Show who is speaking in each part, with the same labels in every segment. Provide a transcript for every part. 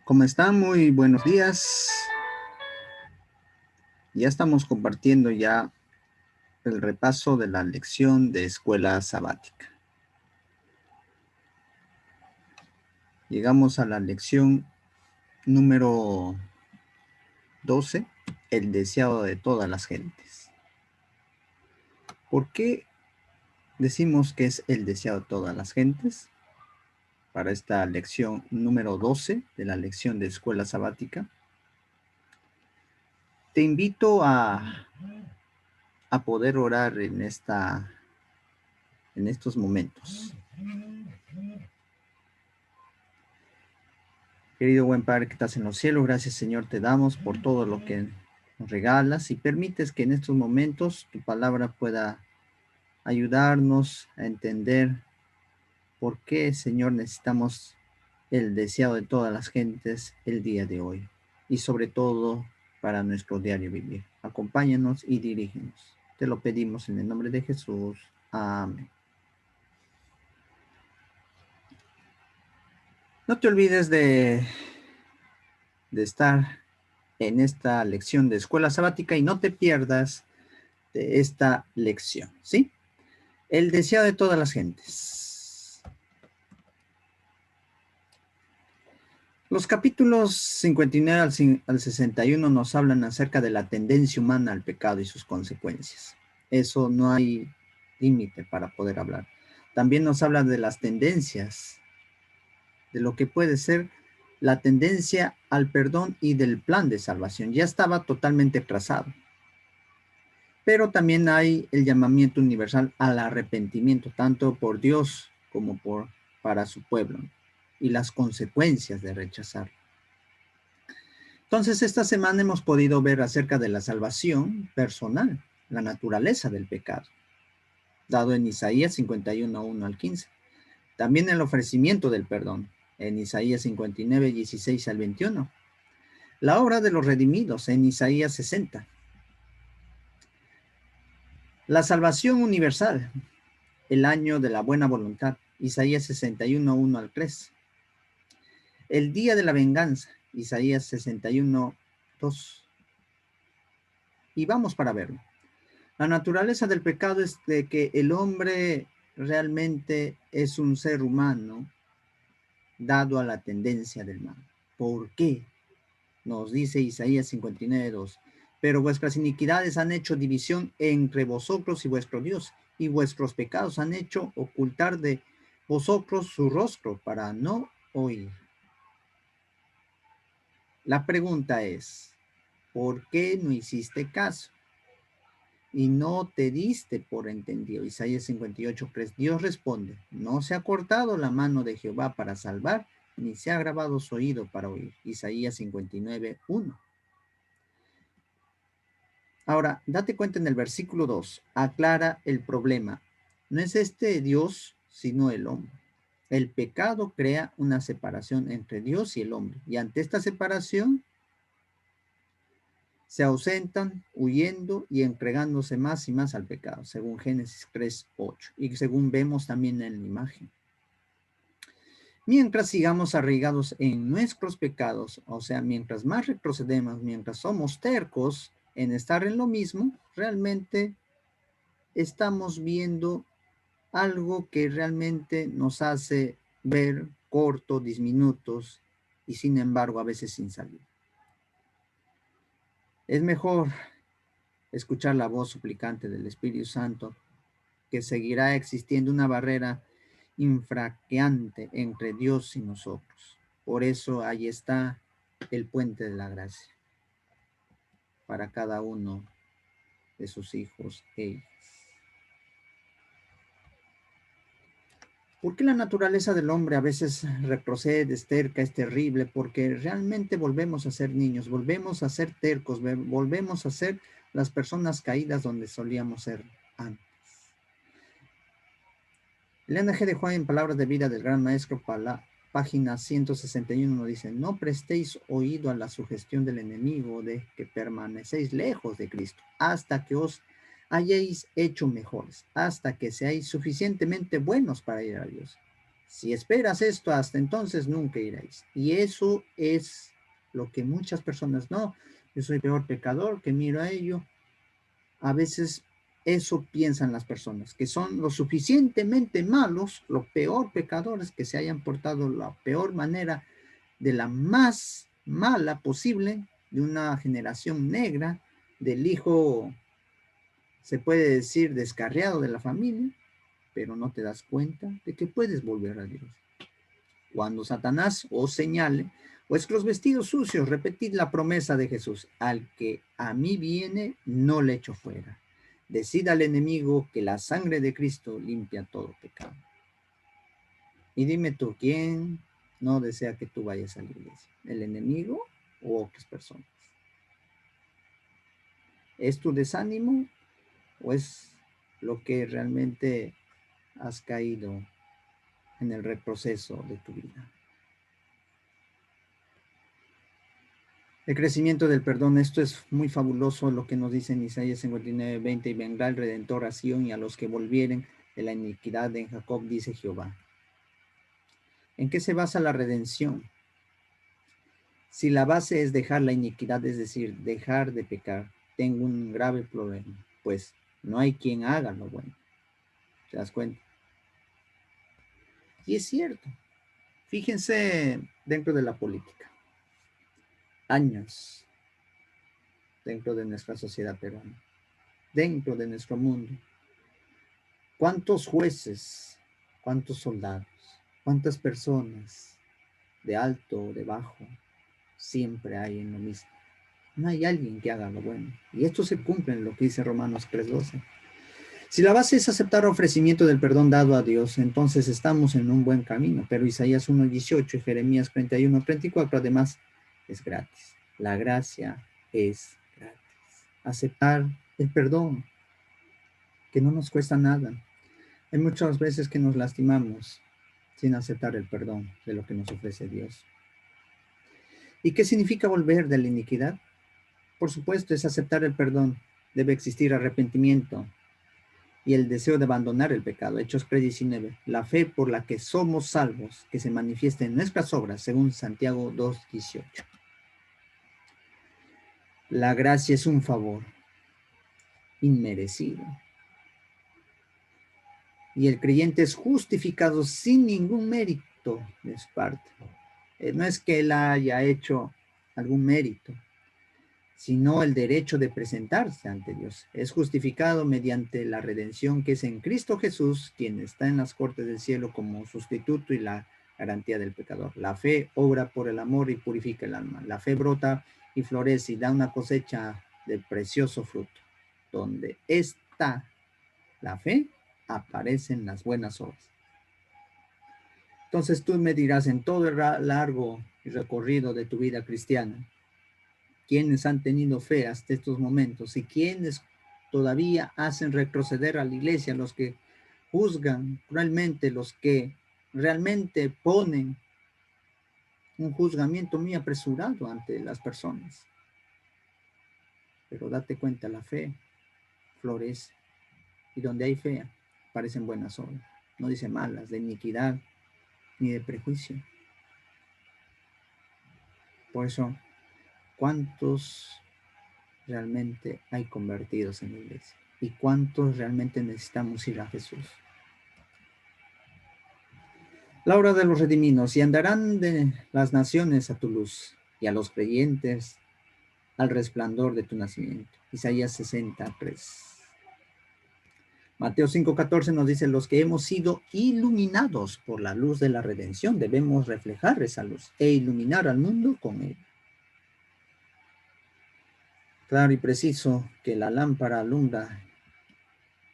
Speaker 1: ¿Cómo están? Muy buenos días. Ya estamos compartiendo ya el repaso de la lección de escuela sabática. Llegamos a la lección número 12, el deseado de todas las gentes. ¿Por qué decimos que es el deseado de todas las gentes? Para esta lección número 12 de la lección de escuela sabática, te invito a poder orar en estos momentos. Querido buen Padre que estás en los cielos, gracias Señor te damos por todo lo que nos regalas y permites que en estos momentos tu palabra pueda ayudarnos a entender por qué, Señor, necesitamos el deseado de todas las gentes el día de hoy y sobre todo para nuestro diario vivir. Acompáñanos y dirígenos. Te lo pedimos en el nombre de Jesús. Amén. No te olvides de estar en esta lección de escuela sabática y no te pierdas de esta lección, ¿sí? El deseo de todas las gentes. Los capítulos 59 al 61 nos hablan acerca de la tendencia humana al pecado y sus consecuencias. Eso no hay límite para poder hablar. También nos habla de las tendencias, de lo que puede ser la tendencia al perdón y del plan de salvación. Ya estaba totalmente trazado. Pero también hay el llamamiento universal al arrepentimiento, tanto por Dios como para su pueblo, y las consecuencias de rechazar. Entonces, esta semana hemos podido ver acerca de la salvación personal, la naturaleza del pecado, dado en Isaías 51, 1 al 15. También el ofrecimiento del perdón, en Isaías 59, 16 al 21. La obra de los redimidos, en Isaías 60. La salvación universal, el año de la buena voluntad, Isaías 61, 1 al 3. El día de la venganza, Isaías 61, 2. Y vamos para verlo. La naturaleza del pecado es de que el hombre realmente es un ser humano dado a la tendencia del mal. ¿Por qué? Nos dice Isaías 59, 2. Pero vuestras iniquidades han hecho división entre vosotros y vuestro Dios, y vuestros pecados han hecho ocultar de vosotros su rostro para no oír. La pregunta es, ¿por qué no hiciste caso? Y no te diste por entendido. Isaías 58, 3. Dios responde, no se ha cortado la mano de Jehová para salvar, ni se ha grabado su oído para oír. Isaías 59, 1. Ahora, date cuenta en el versículo 2, aclara el problema. No es este Dios, sino el hombre. El pecado crea una separación entre Dios y el hombre. Y ante esta separación, se ausentan huyendo y entregándose más y más al pecado, según Génesis 3, 8, y según vemos también en la imagen. Mientras sigamos arraigados en nuestros pecados, o sea, mientras más retrocedemos, mientras somos tercos en estar en lo mismo, realmente estamos viendo algo que realmente nos hace ver corto, diminutos y sin embargo a veces sin salida. Es mejor escuchar la voz suplicante del Espíritu Santo, que seguirá existiendo una barrera infranqueante entre Dios y nosotros. Por eso ahí está el puente de la gracia para cada uno de sus hijos e hijas. ¿Por qué la naturaleza del hombre a veces retrocede, desterca, es terrible? Porque realmente volvemos a ser niños, volvemos a ser tercos, volvemos a ser las personas caídas donde solíamos ser antes. Elena G. de Juan en Palabras de Vida del Gran Maestro, página 161, nos dice, no prestéis oído a la sugestión del enemigo de que permanecéis lejos de Cristo, hasta que os hayáis hecho mejores, hasta que seáis suficientemente buenos para ir a Dios. Si esperas esto hasta entonces, nunca iréis. Y eso es lo que muchas personas, no, yo soy peor pecador, que miro a ello. A veces eso piensan las personas, que son lo suficientemente malos, los peor pecadores, que se hayan portado la peor manera, de la más mala posible, de una generación negra, del hijo, se puede decir, descarriado de la familia, pero no te das cuenta de que puedes volver a Dios. Cuando Satanás os señale vuestros vestidos sucios, repetid la promesa de Jesús: al que a mí viene, no le echo fuera. Decid al enemigo que la sangre de Cristo limpia todo pecado. Y dime tú, ¿quién no desea que tú vayas a la iglesia? ¿El enemigo o otras personas? ¿Es tu desánimo o es lo que realmente has caído en el reproceso de tu vida? El crecimiento del perdón, esto es muy fabuloso lo que nos dice en Isaías 59:20: y vendrá el Redentor a Sión, y a los que volvieren de la iniquidad en Jacob, dice Jehová. ¿En qué se basa la redención? Si la base es dejar la iniquidad, es decir, dejar de pecar, tengo un grave problema, pues no hay quien haga lo bueno. ¿Te das cuenta? Y es cierto. Fíjense dentro de la política. Años dentro de nuestra sociedad peruana, dentro de nuestro mundo. ¿Cuántos jueces, cuántos soldados, cuántas personas de alto o de bajo siempre hay en lo mismo? No hay alguien que haga lo bueno. Y esto se cumple en lo que dice Romanos 3:12. Si la base es aceptar el ofrecimiento del perdón dado a Dios, entonces estamos en un buen camino. Pero Isaías 1:18 y Jeremías 31:34 además es gratis. La gracia es gratis. Aceptar el perdón, que no nos cuesta nada. Hay muchas veces que nos lastimamos sin aceptar el perdón de lo que nos ofrece Dios. ¿Y qué significa volver de la iniquidad? Por supuesto, es aceptar el perdón. Debe existir arrepentimiento y el deseo de abandonar el pecado. Hechos 3:19. La fe por la que somos salvos, que se manifiesta en nuestras obras, según Santiago 2:18. La gracia es un favor inmerecido. Y el creyente es justificado sin ningún mérito de su parte. No es que él haya hecho algún mérito, sino el derecho de presentarse ante Dios. Es justificado mediante la redención que es en Cristo Jesús, quien está en las cortes del cielo como sustituto y la garantía del pecador. La fe obra por el amor y purifica el alma. La fe brota y florece y da una cosecha de precioso fruto. Donde está la fe, aparecen las buenas obras. Entonces tú me dirás, en todo el largo recorrido de tu vida cristiana, ¿quiénes han tenido fe hasta estos momentos y quiénes todavía hacen retroceder a la iglesia? Los que juzgan cruelmente, los que realmente ponen un juzgamiento muy apresurado ante las personas. Pero date cuenta, la fe florece, y donde hay fe aparecen buenas obras. No dice malas, de iniquidad ni de prejuicio. Por eso, ¿cuántos realmente hay convertidos en la iglesia? ¿Y cuántos realmente necesitamos ir a Jesús? La obra de los redimidos: y andarán de las naciones a tu luz, y a los creyentes al resplandor de tu nacimiento. Isaías 63. Mateo 5:14 nos dice: los que hemos sido iluminados por la luz de la redención, debemos reflejar esa luz e iluminar al mundo con ella. Claro y preciso que la lámpara alumbra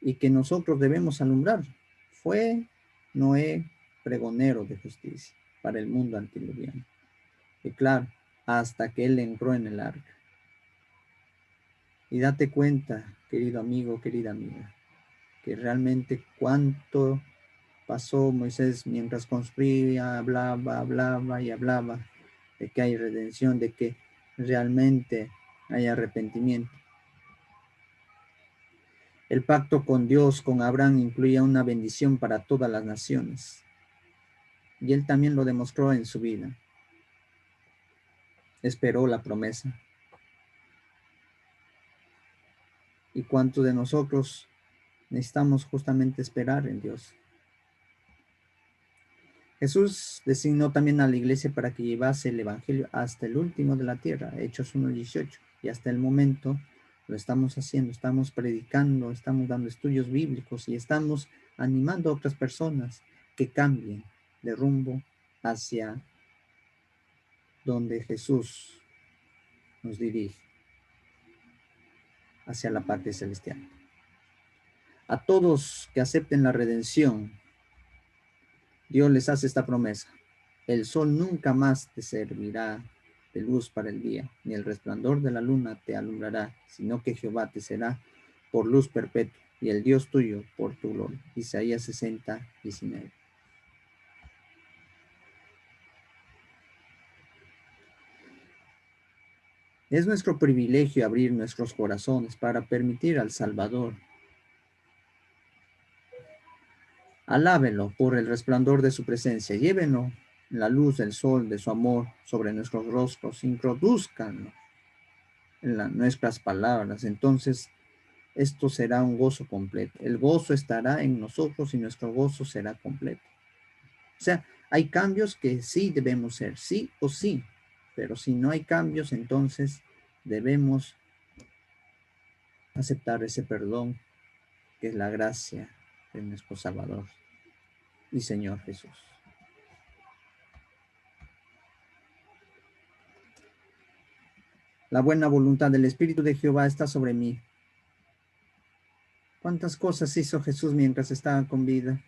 Speaker 1: y que nosotros debemos alumbrar. Fue Noé pregonero de justicia para el mundo antediluviano. Y claro, hasta que él entró en el arca. Y date cuenta, querido amigo, querida amiga, que realmente cuánto pasó Moisés mientras construía, hablaba y hablaba de que hay redención, de que realmente hay arrepentimiento. El pacto con Dios, con Abraham, incluía una bendición para todas las naciones. Y él también lo demostró en su vida. Esperó la promesa. ¿Y cuántos de nosotros necesitamos justamente esperar en Dios? Jesús designó también a la iglesia para que llevase el evangelio hasta el último de la tierra, Hechos 1:18. Y hasta el momento lo estamos haciendo, estamos predicando, estamos dando estudios bíblicos y estamos animando a otras personas que cambien de rumbo hacia donde Jesús nos dirige, hacia la patria celestial. A todos que acepten la redención, Dios les hace esta promesa: el sol nunca más te servirá de luz para el día, ni el resplandor de la luna te alumbrará, sino que Jehová te será por luz perpetua, y el Dios tuyo por tu gloria. Isaías 60:19. Es nuestro privilegio abrir nuestros corazones para permitir al Salvador. Alábenlo por el resplandor de su presencia, llévenlo la luz del sol de su amor sobre nuestros rostros, introduzcanlo en nuestras palabras. Entonces esto será un gozo completo. El gozo estará en nosotros y nuestro gozo será completo. O sea, hay cambios que sí debemos ser, sí o sí, pero si no hay cambios, entonces debemos aceptar ese perdón que es la gracia de nuestro Salvador y Señor Jesús. La buena voluntad del Espíritu de Jehová está sobre mí. ¿Cuántas cosas hizo Jesús mientras estaba con vida?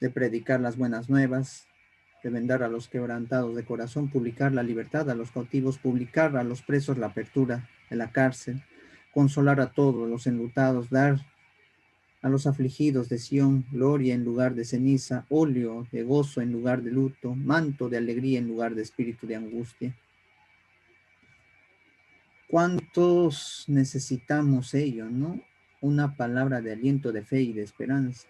Speaker 1: De predicar las buenas nuevas, de vendar a los quebrantados de corazón, publicar la libertad a los cautivos, publicar a los presos la apertura de la cárcel, consolar a todos los enlutados, dar a los afligidos de Sión gloria en lugar de ceniza, óleo de gozo en lugar de luto, manto de alegría en lugar de espíritu de angustia. ¿Cuántos necesitamos ello, no? Una palabra de aliento, de fe y de esperanza.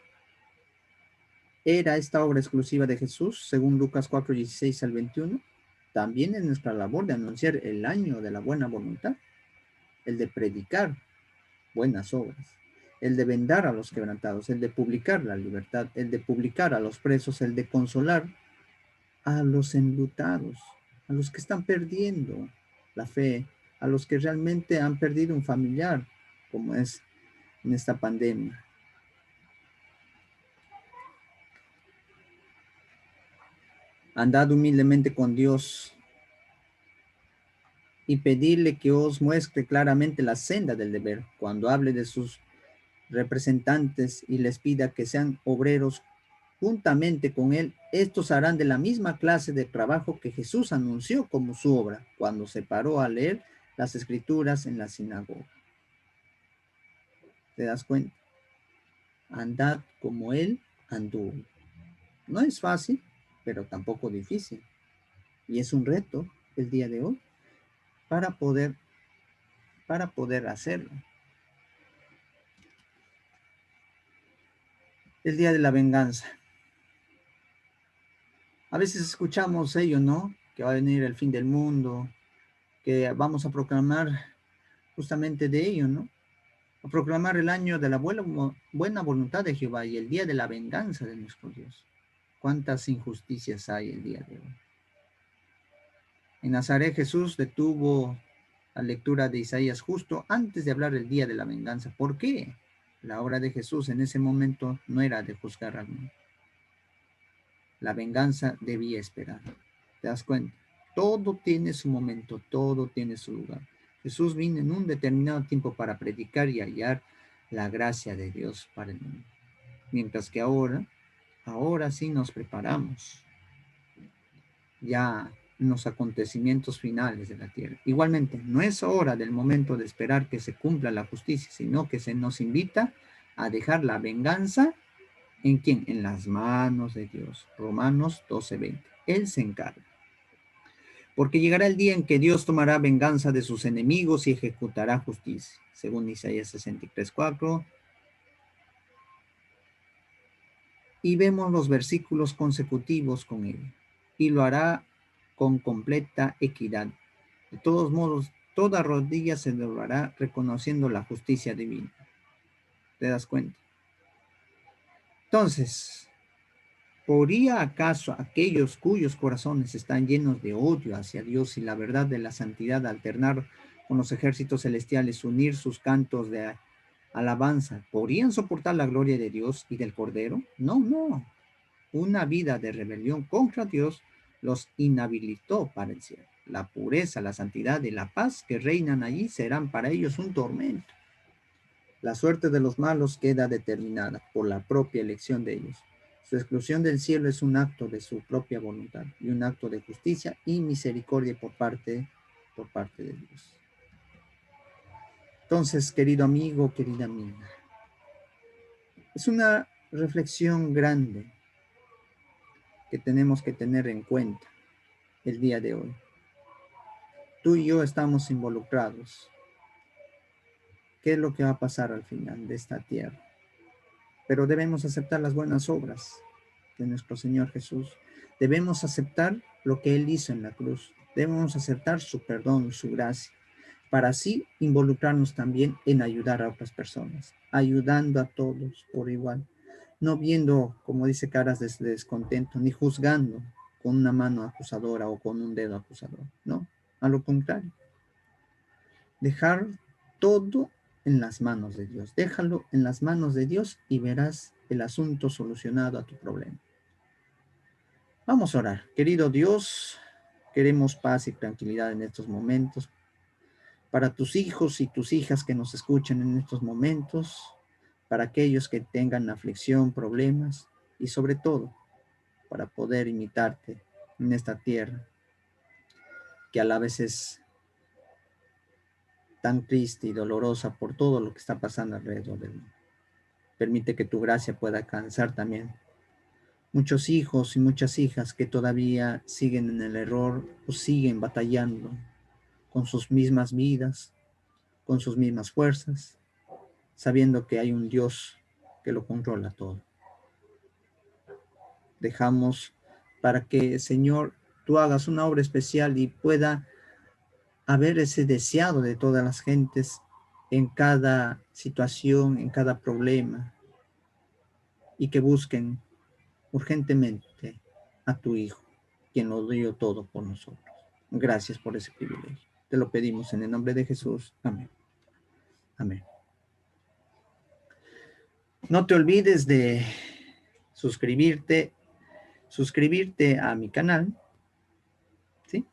Speaker 1: ¿Era esta obra exclusiva de Jesús, según Lucas 4:16-21? También es nuestra labor de anunciar el año de la buena voluntad, el de predicar buenas obras, el de vendar a los quebrantados, el de publicar la libertad, el de publicar a los presos, el de consolar a los enlutados, a los que están perdiendo la fe, a los que realmente han perdido un familiar, como es en esta pandemia. Andad humildemente con Dios y pedirle que os muestre claramente la senda del deber cuando hable de sus representantes y les pida que sean obreros juntamente con él. Estos harán de la misma clase de trabajo que Jesús anunció como su obra cuando se paró a leer las escrituras en la sinagoga. ¿Te das cuenta? Andad como él anduvo. No es fácil, pero tampoco difícil. Y es un reto el día de hoy para poder hacerlo. El día de la venganza. A veces escuchamos ello, ¿no? Que va a venir el fin del mundo, que vamos a proclamar justamente de ello, ¿no? A proclamar el año de la buena voluntad de Jehová y el día de la venganza de nuestro Dios. ¿Cuántas injusticias hay el día de hoy? En Nazaret Jesús detuvo la lectura de Isaías justo antes de hablar el día de la venganza. ¿Por qué? La obra de Jesús en ese momento no era de juzgar al mundo. La venganza debía esperar. ¿Te das cuenta? Todo tiene su momento, todo tiene su lugar. Jesús vino en un determinado tiempo para predicar y hallar la gracia de Dios para el mundo. Mientras que ahora sí nos preparamos ya en los acontecimientos finales de la tierra. Igualmente, no es hora del momento de esperar que se cumpla la justicia, sino que se nos invita a dejar la venganza ¿en quién? En las manos de Dios. Romanos 12:20. Él se encarga. Porque llegará el día en que Dios tomará venganza de sus enemigos y ejecutará justicia, según Isaías 63:4. Y vemos los versículos consecutivos con él. Y lo hará con completa equidad. De todos modos, toda rodilla se doblará reconociendo la justicia divina. ¿Te das cuenta? Entonces, ¿podría acaso aquellos cuyos corazones están llenos de odio hacia Dios y la verdad de la santidad alternar con los ejércitos celestiales, unir sus cantos de alabanza, podrían soportar la gloria de Dios y del Cordero? No, no. Una vida de rebelión contra Dios los inhabilitó para el cielo. La pureza, la santidad y la paz que reinan allí serán para ellos un tormento. La suerte de los malos queda determinada por la propia elección de ellos. Su exclusión del cielo es un acto de su propia voluntad y un acto de justicia y misericordia por parte de Dios. Entonces, querido amigo, querida amiga, es una reflexión grande que tenemos que tener en cuenta el día de hoy. Tú y yo estamos involucrados. ¿Qué es lo que va a pasar al final de esta tierra? Pero debemos aceptar las buenas obras de nuestro Señor Jesús. Debemos aceptar lo que Él hizo en la cruz. Debemos aceptar su perdón, su gracia, para así involucrarnos también en ayudar a otras personas, ayudando a todos por igual, no viendo, como dice, caras de descontento, ni juzgando con una mano acusadora o con un dedo acusador, no, a lo contrario. Dejar todo en las manos de Dios. Déjalo en las manos de Dios y verás el asunto solucionado a tu problema. Vamos a orar. Querido Dios, queremos paz y tranquilidad en estos momentos. Para tus hijos y tus hijas que nos escuchan en estos momentos, para aquellos que tengan aflicción, problemas y sobre todo para poder imitarte en esta tierra que a la vez es tan triste y dolorosa por todo lo que está pasando alrededor del mundo. Permite que tu gracia pueda alcanzar también muchos hijos y muchas hijas que todavía siguen en el error o siguen batallando con sus mismas vidas, con sus mismas fuerzas, sabiendo que hay un Dios que lo controla todo. Dejamos para que, Señor, tú hagas una obra especial y pueda haber ese deseado de todas las gentes en cada situación, en cada problema, y que busquen urgentemente a tu Hijo, quien lo dio todo por nosotros. Gracias por ese privilegio. Te lo pedimos en el nombre de Jesús. Amén. Amén. No te olvides de suscribirte a mi canal, ¿sí?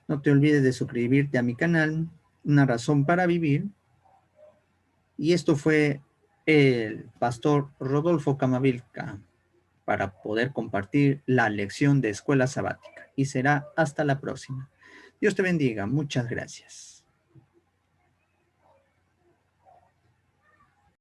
Speaker 1: No te olvides de suscribirte a mi canal, Una Razón para Vivir. Y esto fue el pastor Rodolfo Camavilca para poder compartir la lección de escuela sabática. Y será hasta la próxima. Dios te bendiga. Muchas gracias.